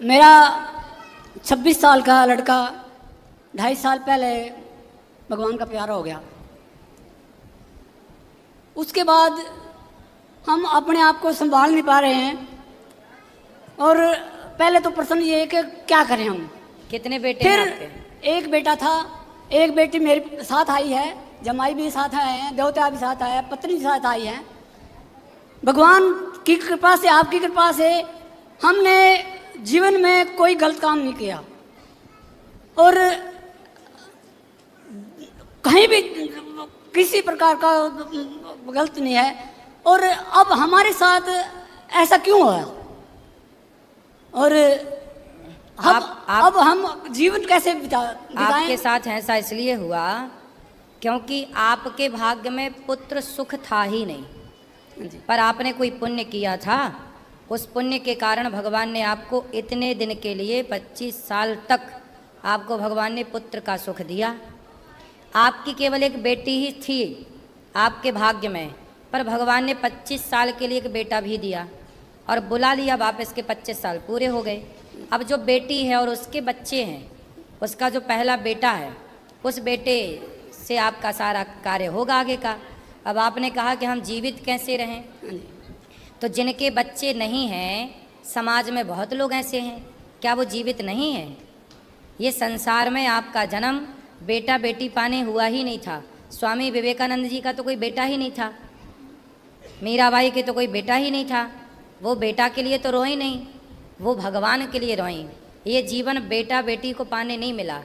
मेरा 26 साल का लड़का 2.5 साल पहले भगवान का प्यारा हो गया। उसके बाद हम अपने आप को संभाल नहीं पा रहे हैं और पहले तो प्रश्न ये है कि क्या करें हम। कितने बेटे फिर हैं आपके? एक बेटा था, एक बेटी मेरे साथ आई है, जमाई भी साथ आए हैं, देवता भी साथ आए हैं, पत्नी भी साथ आई है। भगवान की कृपा से, आपकी कृपा से हमने जीवन में कोई गलत काम नहीं किया और कहीं भी किसी प्रकार का गलत नहीं है। और अब हमारे साथ ऐसा क्यों हुआ और अब हम जीवन कैसे बिताएं? आपके साथ ऐसा इसलिए हुआ क्योंकि आपके भाग्य में पुत्र सुख था ही नहीं, पर आपने कोई पुण्य किया था। उस पुण्य के कारण भगवान ने आपको इतने दिन के लिए 25 साल तक आपको भगवान ने पुत्र का सुख दिया। आपकी केवल एक बेटी ही थी आपके भाग्य में, पर भगवान ने 25 साल के लिए एक बेटा भी दिया और बुला लिया वापस के 25 साल पूरे हो गए। अब जो बेटी है और उसके बच्चे हैं, उसका जो पहला बेटा है, उस बेटे से आपका सारा कार्य होगा आगे का। अब आपने कहा कि हम जीवित कैसे रहें, तो जिनके बच्चे नहीं हैं, समाज में बहुत लोग ऐसे हैं, क्या वो जीवित नहीं हैं? ये संसार में आपका जन्म बेटा बेटी पाने हुआ ही नहीं था। स्वामी विवेकानंद जी का तो कोई बेटा ही नहीं था, मीराबाई के तो कोई बेटा ही नहीं था। वो बेटा के लिए तो रोई नहीं, वो भगवान के लिए रोई। ये जीवन बेटा बेटी को पाने नहीं मिला,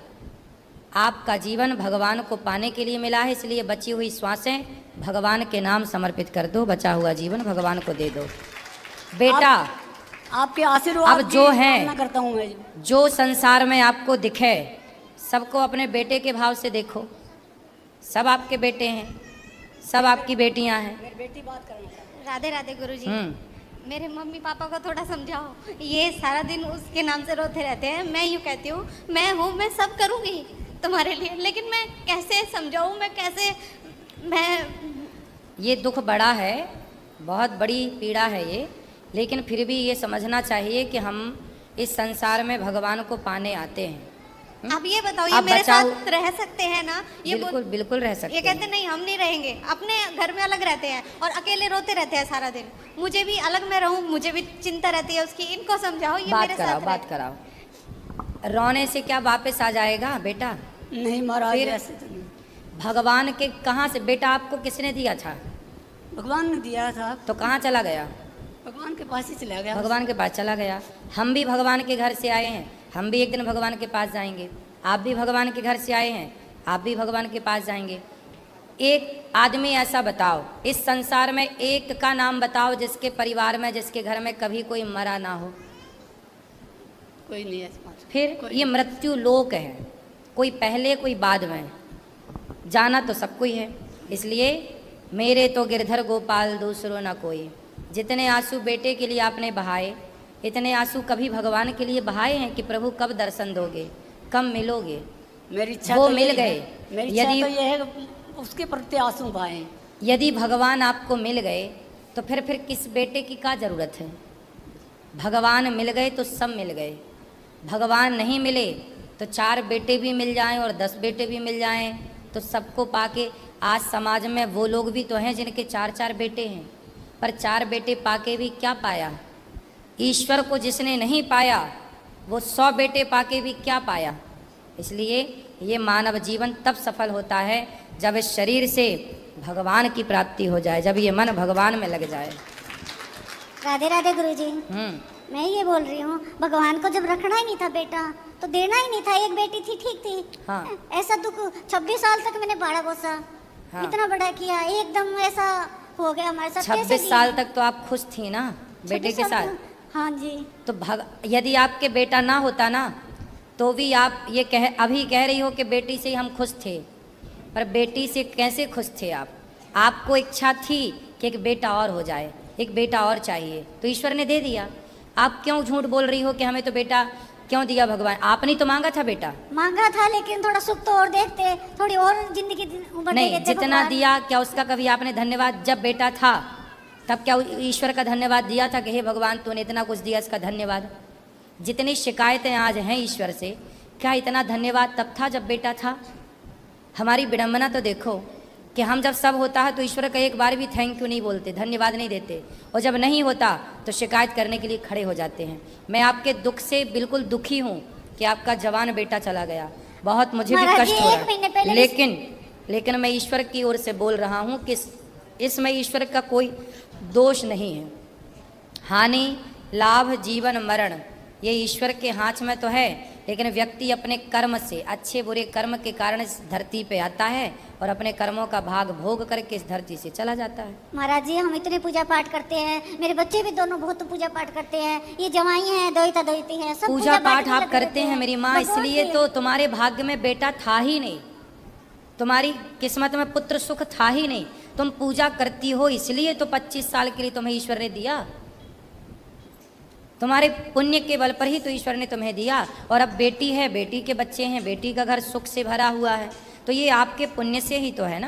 आपका जीवन भगवान को पाने के लिए मिला है। इसलिए बची हुई श्वासें भगवान के नाम समर्पित कर दो, बचा हुआ जीवन भगवान को दे दो। बेटा आपके आशीर्वाद अब जो है, करता हूँ मैं, जो संसार में आपको दिखे सबको अपने बेटे के भाव से देखो। सब आपके बेटे हैं, सब आपकी बेटियां हैं। बेटी बात करना। राधे राधे गुरुजी। मेरे मम्मी पापा को थोड़ा समझाओ, ये सारा दिन उसके नाम से रोते रहते हैं। मैं यूँ कहती हूँ, मैं हूँ, मैं सब करूँगी तुम्हारे लिए, लेकिन मैं कैसे समझाऊँ, मैं कैसे, मैं ये दुख बड़ा है, बहुत बड़ी पीड़ा है ये, लेकिन फिर भी ये समझना चाहिए कि हम इस संसार में भगवान को पाने आते हैं। आप ये बताओ, ये मेरे साथ रह सकते हैं ना? ये बिल्कुल बिल्कुल रह सकते हैं। ये कहते नहीं हम नहीं रहेंगे, अपने घर में अलग रहते हैं और अकेले रोते रहते हैं सारा दिन। मुझे भी अलग में रहूं, मुझे भी चिंता रहती है उसकी। इनको समझाओ, ये मेरे साथ रहे। बात कराओ। रोने से क्या वापस आ जाएगा बेटा? नहीं महाराज, ऐसे तो भगवान के कहाँ से बेटा आपको किसने दिया था? भगवान ने दिया था। तो कहाँ चला गया? भगवान के पास ही चला गया। भगवान के पास चला गया। हम भी भगवान के घर से आए हैं, हम भी एक दिन भगवान के पास जाएंगे। आप भी भगवान के घर से आए हैं, आप भी भगवान के पास जाएंगे। एक आदमी ऐसा बताओ, इस संसार में एक का नाम बताओ जिसके परिवार में, जिसके घर में कभी कोई मरा ना हो। कोई नहीं है। फिर ये मृत्यु लोक है, कोई पहले कोई बाद में, जाना तो सबको ही है। इसलिए मेरे तो गिरधर गोपाल दूसरो ना कोई। जितने आंसू बेटे के लिए आपने बहाए, इतने आंसू कभी भगवान के लिए बहाए हैं कि प्रभु कब दर्शन दोगे, कब मिलोगे? मेरी इच्छा वो तो मिल यही गए। है। मेरी इच्छा तो ये है कि उसके प्रति आंसू बहाएं। यदि भगवान आपको मिल गए तो फिर किस बेटे की क्या जरूरत है? भगवान मिल गए तो सब मिल गए। भगवान नहीं मिले तो 4 बेटे भी मिल जाएं और 10 बेटे भी मिल जाएं तो सबको पाके, आज समाज में वो लोग भी तो हैं जिनके 4-4 बेटे हैं, पर 4 बेटे पाके भी क्या पाया? ईश्वर को जिसने नहीं पाया वो 100 बेटे पाके भी क्या पाया? इसलिए ये मानव जीवन तब सफल होता है जब इस शरीर से भगवान की प्राप्ति हो जाए, जब ये मन भगवान में लग जाए। राधे राधे गुरुजी। मैं ये बोल रही हूँ, भगवान को जब रखना ही नहीं था बेटा तो देना ही नहीं था। एक बेटी थी, ठीक थी। हाँ। ऐसा दुख 26 साल तक मैंने बाड़ा बोसा। हाँ। इतना बड़ा किया, एकदम ऐसा हो गया हमारे साथ। 26 साल तक तो आप खुश थी ना बेटे के साथ? हाँ जी। तो यदि आपके बेटा ना होता ना तो भी आप ये अभी कह रही हो कि बेटी से हम खुश थे, पर बेटी से कैसे खुश थे आप? आपको इच्छा थी कि एक बेटा और हो जाए, एक बेटा और चाहिए, तो ईश्वर ने दे दिया। आप क्यों झूठ बोल रही हो कि हमें तो बेटा क्यों दिया भगवान? आपने तो मांगा था बेटा। मांगा था, लेकिन थोड़ा सुख तो और देखते, थोड़ी और जिंदगी नहीं, जितना दिया क्या उसका कभी आपने धन्यवाद? जब बेटा था तब क्या ईश्वर का धन्यवाद दिया था कि हे भगवान तूने इतना कुछ दिया, इसका धन्यवाद? जितनी शिकायतें आज हैं ईश्वर से, क्या इतना धन्यवाद तब था जब बेटा था? हमारी विडंबना तो देखो कि हम जब सब होता है तो ईश्वर का एक बार भी थैंक यू नहीं बोलते, धन्यवाद नहीं देते, और जब नहीं होता तो शिकायत करने के लिए खड़े हो जाते हैं। मैं आपके दुख से बिल्कुल दुखी हूँ कि आपका जवान बेटा चला गया, बहुत मुझे भी कष्ट हो रहा है, लेकिन मैं ईश्वर की ओर से बोल रहा हूँ कि इसमें ईश्वर का कोई दोष नहीं है। हानि लाभ जीवन मरण ये ईश्वर के हाथ में तो है, लेकिन व्यक्ति अपने कर्म से, अच्छे बुरे कर्म के कारण इस धरती पे आता है और अपने कर्मों का भाग भोग करके इस धरती से चला जाता है। महाराज जी, हम इतने पूजा पाठ करते हैं, मेरे बच्चे भी दोनों बहुत पूजा पाठ करते हैं, ये जवाई हैं, दोहिता दोहिती हैं, सब पूजा पाठ आप करते हैं मेरी माँ, इसलिए तो तुम्हारे भाग्य में बेटा था ही नहीं, तुम्हारी किस्मत में पुत्र सुख था ही नहीं। तुम पूजा करती हो इसलिए तो 25 साल के लिए तुम्हें ईश्वर ने दिया, तुम्हारे पुण्य के बल पर ही तो ईश्वर ने तुम्हें दिया। और अब बेटी है, बेटी के बच्चे हैं, बेटी का घर सुख से भरा हुआ है, तो ये आपके पुण्य से ही तो है ना।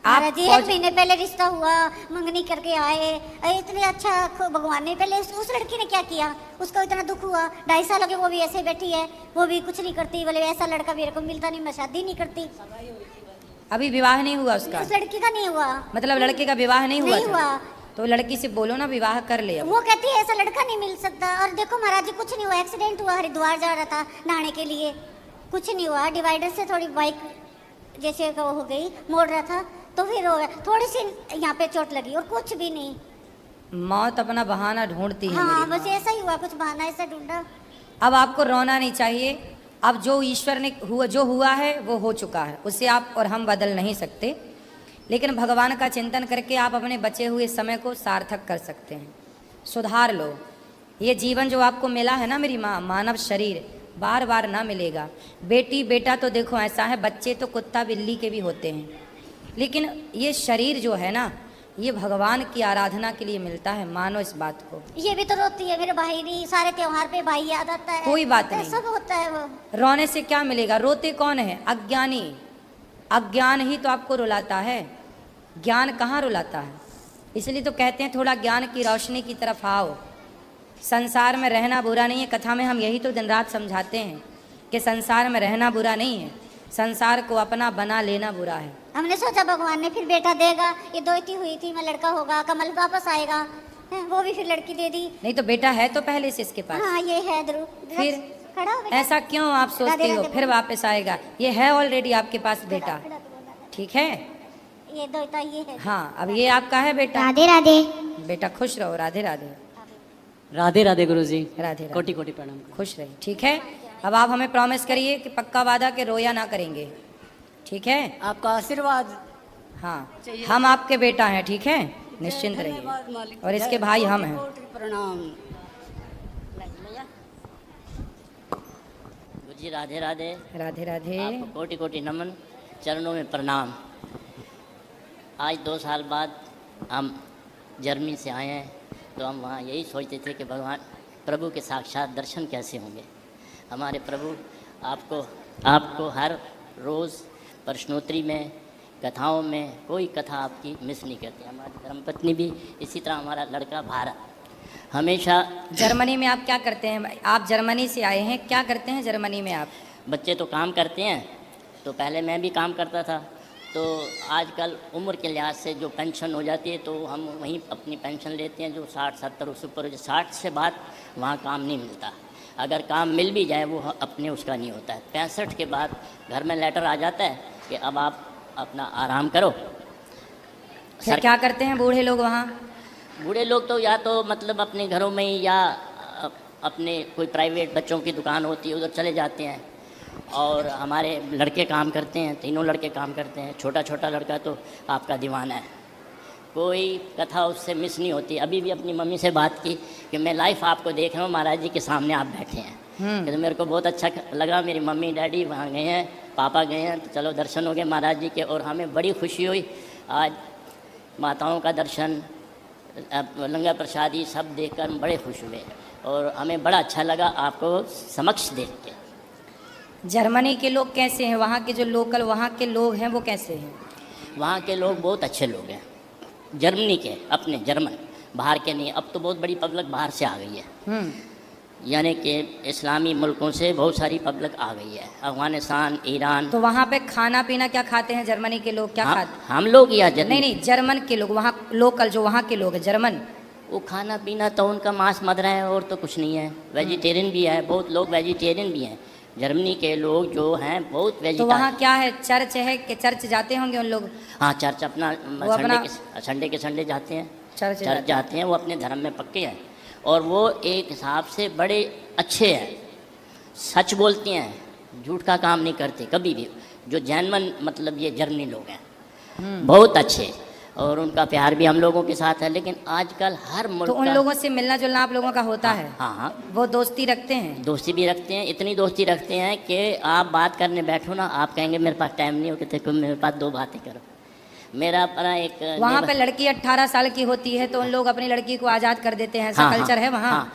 महाराज जी, 1 महीने पहले रिश्ता हुआ, मंगनी करके आए, इतने अच्छा भगवान ने, पहले उस लड़की ने क्या किया, उसको इतना दुख हुआ, 2.5 साल हो गए, वो भी ऐसे बैठी है, वो भी कुछ नहीं करती, बोले ऐसा लड़का मेरे को मिलता नहीं, मैं शादी नहीं करती। अभी विवाह नहीं हुआ उसका? उस लड़की का नहीं हुआ, मतलब लड़के का विवाह नहीं हुआ? नहीं हुआ। तो लड़की से बोलो ना विवाह कर ले। वो कहती है ऐसा लड़का नहीं मिल सकता। और देखो महाराज जी, कुछ नहीं हुआ, एक्सीडेंट हुआ, हरिद्वार जा रहा था नहाने के लिए, कुछ नहीं हुआ, डिवाइडर से थोड़ी बाइक जैसे वो हो गई, मोड़ रहा था तो फिर हो गया, थोड़ी सी यहाँ पे चोट लगी और कुछ भी नहीं। मौत अपना बहाना ढूंढती है। हाँ, बस ऐसा ही हुआ, कुछ बहाना ऐसा ढूंढा। अब आपको रोना नहीं चाहिए, अब जो ईश्वर ने जो हुआ है वो हो चुका है, उसे आप और हम बदल नहीं सकते, लेकिन भगवान का चिंतन करके आप अपने बचे हुए समय को सार्थक कर सकते हैं, सुधार लो। ये जीवन जो आपको मिला है ना मेरी माँ, मानव शरीर बार बार ना मिलेगा। बेटी बेटा तो देखो ऐसा है, बच्चे तो कुत्ता बिल्ली के भी होते हैं, लेकिन ये शरीर जो है ना, ये भगवान की आराधना के लिए मिलता है, मानो इस बात को। ये भी तो रोती है, मेरे भाई नहीं, सारे त्योहार पे भाई याद आता है। कोई बात नहीं, सब होता है वो। रोने से क्या मिलेगा? रोते कौन है? अज्ञानी। अज्ञान ही तो आपको रुलाता है, ज्ञान कहाँ रुलाता है। इसलिए तो कहते हैं थोड़ा ज्ञान की रोशनी की तरफ आओ। संसार में रहना बुरा नहीं है, कथा में हम यही तो दिन रात समझाते हैं कि संसार में रहना बुरा नहीं है, संसार को अपना बना लेना बुरा है। हमने सोचा भगवान ने फिर बेटा देगा, ये दोहिती हुई थी, मैं लड़का होगा, कमल वापस आएगा, वो भी फिर लड़की दे दी। नहीं तो बेटा है तो पहले से इसके पास। हाँ, ये है ध्रुव। फिर खड़ा हो बेटा। ऐसा क्यों आप सोचते हो फिर वापस आएगा? ये है ऑलरेडी आपके पास बेटा, ठीक है? ये दोहिता ये है। हाँ, अब ये आपका है बेटा। राधे राधे बेटा खुश रहो। राधे राधे। राधे राधे गुरुजी। राधे राधे। कोटि कोटि प्रणाम। खुश रहिए, ठीक है? अब आप हमें प्रॉमिस करिए कि पक्का वादा के रोया ना करेंगे, ठीक है? आपका आशीर्वाद। हाँ, हम आपके बेटा हैं, ठीक है? निश्चिंत रहिए, धन्यवाद मालिक। और इसके भाई हम हैं। कोटि प्रणाम। जी राधे राधे। राधे राधे। आपको कोटि कोटि नमन, चरणों में प्रणाम। आज 2 साल बाद हम जर्मनी से आए हैं, तो हम वहाँ यही सोचते थे कि भगवान प्रभु के साक्षात दर्शन कैसे होंगे। हमारे प्रभु आपको हर रोज़ प्रश्नोत्तरी में, कथाओं में कोई कथा आपकी मिस नहीं करते। हमारी धर्मपत्नी भी इसी तरह, हमारा लड़का भारत हमेशा। जर्मनी में आप क्या करते हैं? आप जर्मनी से आए हैं, क्या करते हैं जर्मनी में आप? बच्चे तो काम करते हैं, तो पहले मैं भी काम करता था, तो आजकल उम्र के लिहाज से जो पेंशन हो जाती है तो हम वहीं अपनी पेंशन लेते हैं, जो 60-70 उससे ऊपर। 60 से बाद वहाँ काम नहीं मिलता, अगर काम मिल भी जाए वो अपने उसका नहीं होता है। 65 के बाद घर में लेटर आ जाता है कि अब आप अपना आराम करो। फिर क्या करते हैं बूढ़े लोग वहाँ? बूढ़े लोग तो या तो मतलब अपने घरों में ही, या अपने कोई प्राइवेट बच्चों की दुकान होती है उधर चले जाते हैं। और हमारे लड़के काम करते हैं, तीनों लड़के काम करते हैं। छोटा छोटा लड़का तो आपका दीवाना है, कोई कथा उससे मिस नहीं होती। अभी भी अपनी मम्मी से बात की कि मैं लाइव आपको देख रहा हूँ, महाराज जी के सामने आप बैठे हैं। तो मेरे को बहुत अच्छा लगा। मेरी मम्मी डैडी वहाँ गए हैं, पापा गए हैं, तो चलो दर्शन हो गए महाराज जी के, और हमें बड़ी खुशी हुई। आज माताओं का दर्शन, लंगर प्रसादी सब देखकर हम बड़े खुश हुए, और हमें बड़ा अच्छा लगा आपको समक्ष देख के। जर्मनी के लोग कैसे हैं? वहाँ के जो लोकल वहाँ के लोग हैं वो कैसे हैं? वहाँ के लोग बहुत अच्छे लोग हैं, जर्मनी के, अपने जर्मन, बाहर के नहीं। अब तो बहुत बड़ी पब्लिक बाहर से आ गई है। यानी कि इस्लामी मुल्कों से बहुत सारी पब्लिक आ गई है, अफ़गानिस्तान, ईरान। तो वहाँ पे खाना पीना क्या खाते हैं जर्मनी के लोग, क्या खाते हम लोग या नहीं नहीं, जर्मन के लोग, वहाँ लोकल जो वहाँ के लोग हैं जर्मन, वो खाना पीना तो उनका मांस मदरा है और तो कुछ नहीं है। वेजिटेरियन भी है, बहुत लोग वेजिटेरियन भी हैं। जर्मनी के लोग जो हैं बहुत तो वेजिटेरियन। वहाँ क्या है, चर्च है कि चर्च जाते होंगे उन लोग? हाँ, चर्च अपना संडे के संडे जाते हैं, चर्च जाते हैं। वो अपने धर्म में पक्के हैं और वो एक हिसाब से बड़े अच्छे हैं, सच बोलते हैं, झूठ का काम नहीं करते कभी भी। जो जैनमन मतलब ये जर्मनी लोग हैं बहुत अच्छे, और उनका प्यार भी हम लोगों के साथ है। लेकिन आजकल हर मुल्क तो उन लोगों से मिलना जुलना आप लोगों का होता है? हाँ हाँ, वो दोस्ती रखते हैं? दोस्ती भी रखते हैं, इतनी दोस्ती रखते हैं कि आप बात करने बैठो ना, आप कहेंगे मेरे पास टाइम नहीं हो, कहते मेरे पास 2 बातें करो। मेरा अपना एक वहाँ पे लड़की 18 साल की होती है तो उन लोग अपनी लड़की को आज़ाद कर देते हैं, ऐसा कल्चर है वहाँ?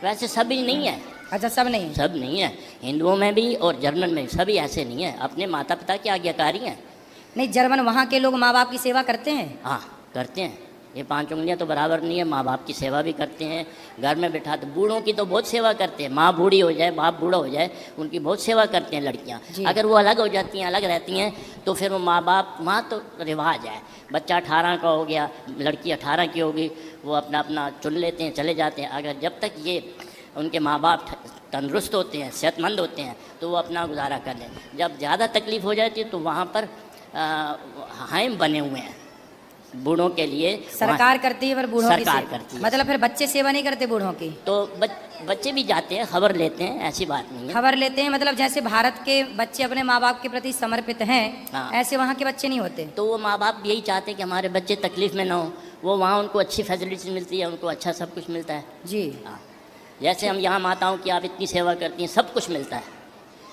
वैसे सभी नहीं है। अच्छा, सब नहीं? सब नहीं है, हिंदुओं में भी और जर्मन में भी सभी ऐसे नहीं है, अपने माता पिता की आज्ञाकारी हैं। नहीं, जर्मन वहाँ के लोग माँ बाप की सेवा करते हैं? हाँ करते हैं, ये 5 उंगलियाँ तो बराबर नहीं है, माँ बाप की सेवा भी करते हैं। घर में बैठा तो बूढ़ों की तो बहुत सेवा करते हैं, माँ बूढ़ी हो जाए, बाप बूढ़ा हो जाए, उनकी बहुत सेवा करते हैं लड़कियाँ। अगर वो अलग हो जाती हैं, अलग रहती हैं, तो फिर वो माँ तो रिवाज है। बच्चा 18 का हो गया, लड़की 18 की होगी, वो अपना अपना चुन लेते हैं, चले जाते हैं। अगर जब तक ये उनके माँ बाप तंदुरुस्त होते हैं, सेहतमंद होते हैं, तो वो अपना गुजारा कर लें। जब ज़्यादा तकलीफ़ हो जाती है तो वहाँ पर हाइम बने हुए हैं बूढ़ों के लिए, सरकार करती है, पर बूढ़ों की सरकार सेवा करती है। मतलब फिर बच्चे सेवा नहीं करते बूढ़ों की? तो बच्चे भी जाते हैं, खबर लेते हैं, ऐसी बात नहीं है। खबर लेते हैं मतलब जैसे भारत के बच्चे अपने माँ बाप के प्रति समर्पित हैं, हाँ। ऐसे वहाँ के बच्चे नहीं होते? तो वो माँ बाप यही चाहते हैं कि हमारे बच्चे तकलीफ़ में ना हो, वो वहाँ उनको अच्छी फैसिलिटीज मिलती है, उनको अच्छा सब कुछ मिलता है जी। हाँ, जैसे हम यहाँ माताओं की आप इतनी सेवा करती हैं, सब कुछ मिलता है।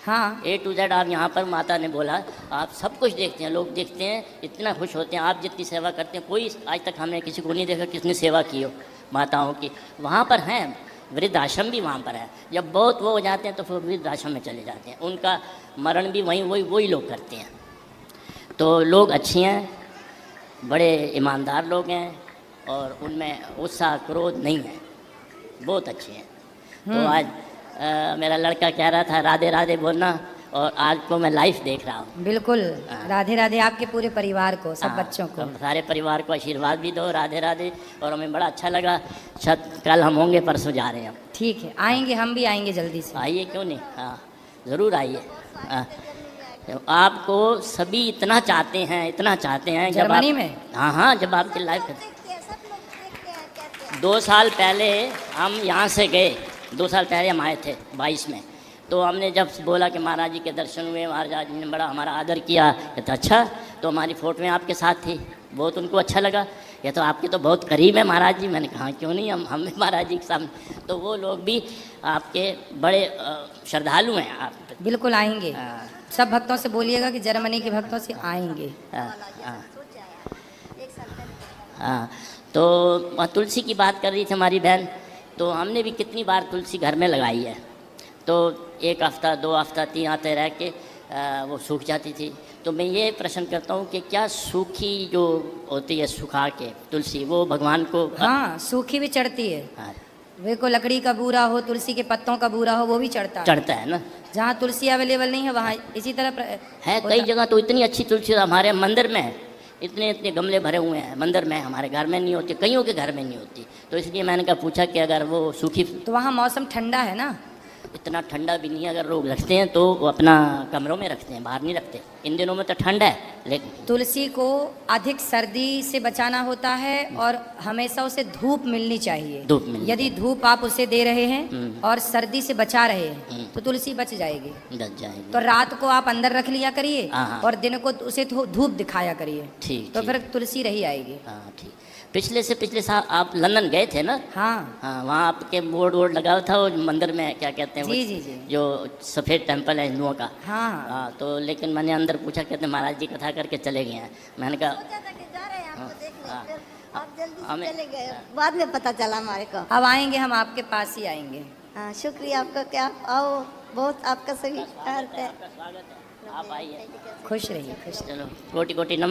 हाँ, A to Z आप यहाँ पर माता ने बोला, आप सब कुछ देखते हैं, लोग देखते हैं, इतना खुश होते हैं। आप जितनी सेवा करते हैं, कोई आज तक हमने किसी को नहीं देखा किसने सेवा की हो माताओं की। वहाँ पर हैं, वृद्ध आश्रम भी वहाँ पर है। जब बहुत वो हो जाते हैं तो फिर वृद्ध आश्रम में चले जाते हैं, उनका मरण भी वही लोग करते हैं। तो लोग अच्छे हैं, बड़े ईमानदार लोग हैं, और उनमें उत्साह क्रोध नहीं है, बहुत अच्छे हैं। तो आज मेरा लड़का कह रहा था राधे राधे बोलना, और आज को मैं लाइव देख रहा हूँ। बिल्कुल, राधे राधे आपके पूरे परिवार को, सब बच्चों को, सारे परिवार को आशीर्वाद भी दो, राधे राधे। और हमें बड़ा अच्छा लगा। कल हम होंगे, परसों जा रहे हैं हम। ठीक है, आएंगे, हम भी आएंगे जल्दी से। आइए, क्यों नहीं, हाँ ज़रूर आइए। आपको सभी इतना चाहते हैं, इतना चाहते हैं। जर्मनी में? हाँ हाँ, जब आपकी लाइव 2 साल पहले हम यहाँ से गए, 2 साल पहले हम आए थे 22 में। तो हमने जब बोला कि महाराज जी के दर्शन हुए, महाराज जी ने बड़ा हमारा आदर किया, कहता अच्छा। तो हमारी फ़ोटो में आपके साथ थी, बहुत उनको अच्छा लगा। ये तो आपके तो बहुत करीब है महाराज जी। मैंने कहा क्यों नहीं, हम भी महाराज जी के सामने। तो वो लोग भी आपके बड़े श्रद्धालु हैं। आप बिल्कुल आएंगे, सब भक्तों से बोलिएगा कि जर्मनी के भक्तों से आएंगे। हाँ, तो तुलसी की बात कर रही थी हमारी बहन, तो हमने भी कितनी बार तुलसी घर में लगाई है। तो 1 हफ्ता 2 हफ्ता 3 आते रह के वो सूख जाती थी। तो मैं ये प्रश्न करता हूँ कि क्या सूखी जो होती है, सुखा के तुलसी, वो भगवान को? हाँ, सूखी भी चढ़ती है। हाँ, वे को लकड़ी का बूरा हो, तुलसी के पत्तों का बूरा हो, वो भी चढ़ता है ना। जहाँ तुलसी अवेलेबल नहीं है वहाँ इसी तरह है। कई जगह तो इतनी अच्छी तुलसी हमारे मंदिर में है, इतने गमले भरे हुए हैं मंदिर में, हमारे घर में नहीं होती, कईयों के घर में नहीं होती। तो इसलिए मैंने कहा पूछा कि अगर वो सूखी, तो वहाँ मौसम ठंडा है ना? इतना ठंडा भी नहीं है। अगर लोग रखते हैं तो वो अपना कमरों में रखते हैं, बाहर नहीं रखते। इन दिनों में तो ठंड है, लेकिन तुलसी को अधिक सर्दी से बचाना होता है और हमेशा उसे धूप मिलनी चाहिए। धूप मिलनी यदि धूप आप उसे दे रहे हैं और सर्दी से बचा रहे हैं तो तुलसी बच जाएगी। जाएगी। तो रात को आप अंदर रख लिया करिए हाँ। और दिन को उसे धूप दिखाया करिए, ठीक। तो फिर तुलसी रही आएगी। हाँ ठीक। पिछले साल आप लंदन गए थे ना? हाँ हाँ, वहाँ आपके बोर्ड लगा हुआ था वो मंदिर में, क्या कहते हैं जी जी जी, जो सफ़ेद टेम्पल है हिंदुओं का। हाँ हाँ, तो लेकिन मैंने अंदर पूछा, कहते महाराज जी कथा करके चले गए हैं। मैंने कहा हमें चले गए, बाद में पता चला हमारे को। अब आएंगे, हम आपके पास ही आएंगे। हाँ, शुक्रिया आपका, क्या आप आओ, बहुत आपका सभी स्वागत है, आप आइए। खुश रहिए, खुश। चलो, कोटि कोटि नमन।